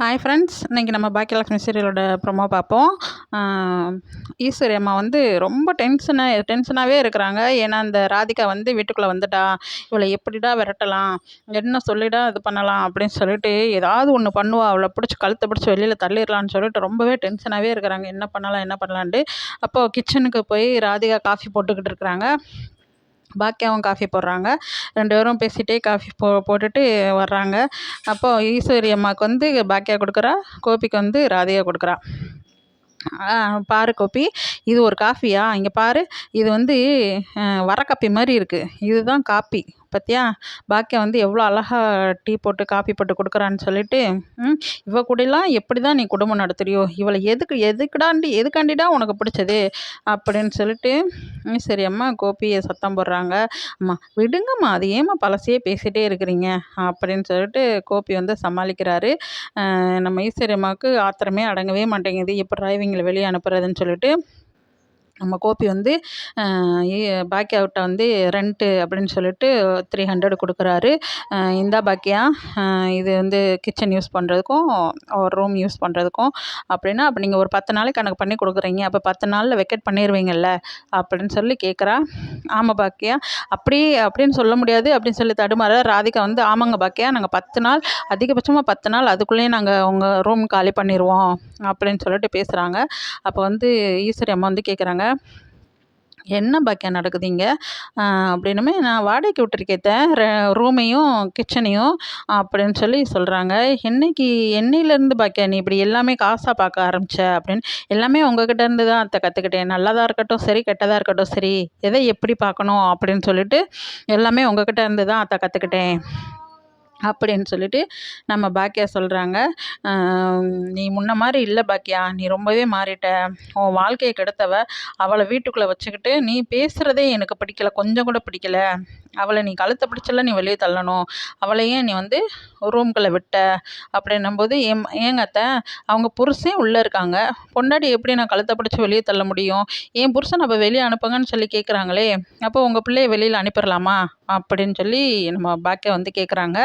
Hi friends, இன்றைக்கி நம்ம Bhagyalakshmi சீரியலோட promo பார்ப்போம். ஈஸ்வரி அம்மா வந்து ரொம்ப டென்ஷனாகவே இருக்கிறாங்க. ஏன்னா அந்த ராதிகா வந்து வீட்டுக்குள்ளே வந்துட்டா, இவளை எப்படிடா விரட்டலாம், என்ன சொல்லிடா இது பண்ணலாம் அப்படின்னு சொல்லிட்டு ஏதாவது ஒன்று பண்ணுவா. அவளை பிடிச்சி கழுத்தை பிடிச்சி வெளியில் தள்ளிடலான்னு சொல்லிட்டு ரொம்பவே டென்ஷனாகவே இருக்கிறாங்க. என்ன பண்ணலான்ட்டு அப்போது கிச்சனுக்கு போய் ராதிகா காஃபி போட்டுக்கிட்டு இருக்கிறாங்க. பாக்கியாவும் காஃபி போடுறாங்க. 2 பேரும் பேசிகிட்டே காஃபி போட்டுட்டு வர்றாங்க. அப்போது ஈஸ்வரி அம்மாவுக்கு வந்து பாக்கியா கொடுக்குறா, கோபிக்கு வந்து ராதிகா கொடுக்குறா. பாரு கோபி, இது ஒரு காஃபியா? இங்கே பாரு, இது வந்து வர காப்பி மாதிரி இருக்குது. இதுதான் காப்பி பார்த்தியா? பாக்கியா வந்து எவ்வளோ அழகாக டீ போட்டு காஃபி போட்டு கொடுக்குறான்னு சொல்லிட்டு, இவ கூடலாம் எப்படி தான் நீ குடும்பம் நடத்துறியோ, இவளை எதுக்காண்டிடா உனக்கு பிடிச்சது அப்படின்னு சொல்லிட்டு சரி அம்மா கோபியை சத்தம் போடுறாங்க. அம்மா விடுங்கம்மா, அது ஏம்மா பழசையே பேசிகிட்டே இருக்கிறீங்க அப்படின்னு சொல்லிட்டு கோபி வந்து சமாளிக்கிறாரு. நம்ம ஈஸ்வரி அம்மாவுக்கு ஆத்திரமே அடங்கவே மாட்டேங்குது. எப்படிடா இவங்களை வெளியே அனுப்புறதுன்னு சொல்லிட்டு நம்ம கோபி வந்து பாக்கியாவிட்ட வந்து ரெண்ட்டு அப்படின்னு சொல்லிட்டு 300 கொடுக்குறாரு. இந்தா பாக்கியா, இது வந்து கிச்சன் யூஸ் பண்ணுறதுக்கும் ஒரு ரூம் யூஸ் பண்ணுறதுக்கும் அப்படின்னா, அப்போ நீங்கள் ஒரு 10 நாளைக்கு எனக்கு பண்ணி கொடுக்குறீங்க, அப்போ 10 நாளில் வெக்கேட் பண்ணிடுவீங்கள்ல அப்படின்னு சொல்லி கேட்குறா. ஆமாம் பாக்கியா, அப்படின்னு சொல்ல முடியாது அப்படின்னு சொல்லி தடுமாற ராதிகா வந்து, ஆமாங்க பாக்கியா, நாங்கள் 10 நாள், அதிகபட்சமாக 10 நாள், அதுக்குள்ளேயே நாங்கள் உங்கள் ரூம் காலி பண்ணிடுவோம் அப்படின்னு சொல்லிட்டு பேசுகிறாங்க. அப்போ வந்து ஈஸ்வரி அம்மா வந்து கேட்குறாங்க, என்ன பாக்கியா நடக்குது இங்கே அப்படின்னுமே, நான் வாடகைக்கு விட்டுருக்கேன் ரூமையும் கிச்சனையும் அப்படின்னு சொல்லி சொல்கிறாங்க. என்னையிலேருந்து பாக்கியா நீ இப்படி எல்லாமே காசாக பார்க்க ஆரம்பிச்ச அப்படின்னு, எல்லாமே உங்ககிட்ட இருந்து தான் அத்தை கற்றுக்கிட்டேன். நல்லதாக இருக்கட்டும் சரி, கெட்டதாக இருக்கட்டும் சரி, எதை எப்படி பார்க்கணும் அப்படின்னு சொல்லிட்டு எல்லாமே உங்ககிட்ட இருந்து தான் அத்தை கற்றுக்கிட்டேன் அப்படின்னு சொல்லிட்டு நம்ம பாக்கியா சொல்கிறாங்க. நீ முன்ன மாதிரி இல்லை பாக்கியா, நீ ரொம்பவே மாறிட்ட. உன் வாழ்க்கையை கெடுத்தவ, அவளை வீட்டுக்குள்ளே வச்சுக்கிட்டு நீ பேசுகிறதே எனக்கு பிடிக்கல, கொஞ்சம் கூட பிடிக்கல. அவளை நீ கழுத்தை பிடிச்சல நீ வெளியே தள்ளணும், அவளையே நீ வந்து ரூம்குள்ளே விட்ட அப்படின்னும்போது, ஏங்க அத்தை, அவங்க புருஷன் உள்ளே இருக்காங்க, பொண்டாட்டி எப்படி நான் கழுத்தை பிடிச்சி வெளியே தள்ள முடியும்? என் புருஷன் நம்ம வெளியே அனுப்புங்கன்னு சொல்லி கேட்குறாங்களே, அப்போ உங்கள் பிள்ளைய வெளியில் அனுப்பிடலாமா அப்படின்னு சொல்லி நம்ம பாக்கியா வந்து கேட்குறாங்க.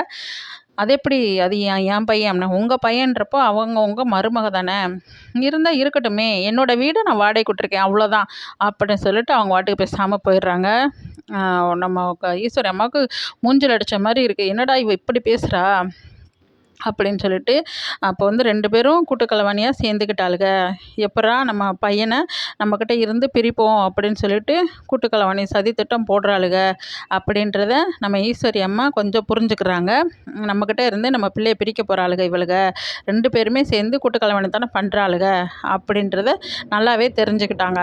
அது எப்படி, அது என் பையன், உங்கள் பையன்றப்போ அவங்க உங்கள் மருமக தானே, இருந்தால் இருக்கட்டுமே, என்னோடய வீடை நான் வாடகைக்கு விட்டுருக்கேன் அவ்வளோதான் அப்படின்னு சொல்லிட்டு அவங்க வாட்டுக்கு பேசாமல் போயிடுறாங்க. நம்ம ஈஸ்வரி அம்மாவுக்கு மூஞ்சில் அடித்த மாதிரி இருக்குது. என்னடா இவ இப்படி பேசுகிறா அப்படின்னு சொல்லிட்டு, அப்போ வந்து 2 பேரும் கூட்டுக்கலவாணியாக சேர்ந்துக்கிட்டாளுங்க. எப்படா நம்ம பையனை நம்மக்கிட்ட இருந்து பிரிப்போம் அப்படின்னு சொல்லிட்டு கூட்டுக்கலவாணி சதி திட்டம் போடுறாளுங்க அப்படின்றத நம்ம ஈஸ்வரி அம்மா கொஞ்சம் புரிஞ்சுக்கிறாங்க. நம்மக்கிட்ட இருந்து நம்ம பிள்ளையை பிரிக்க போகிறாளுங்க இவளுங்க, 2 பேருமே சேர்ந்து கூட்டுக்கலவாணி தானே பண்ணுறாளுங்க அப்படின்றத நல்லாவே தெரிஞ்சுக்கிட்டாங்க.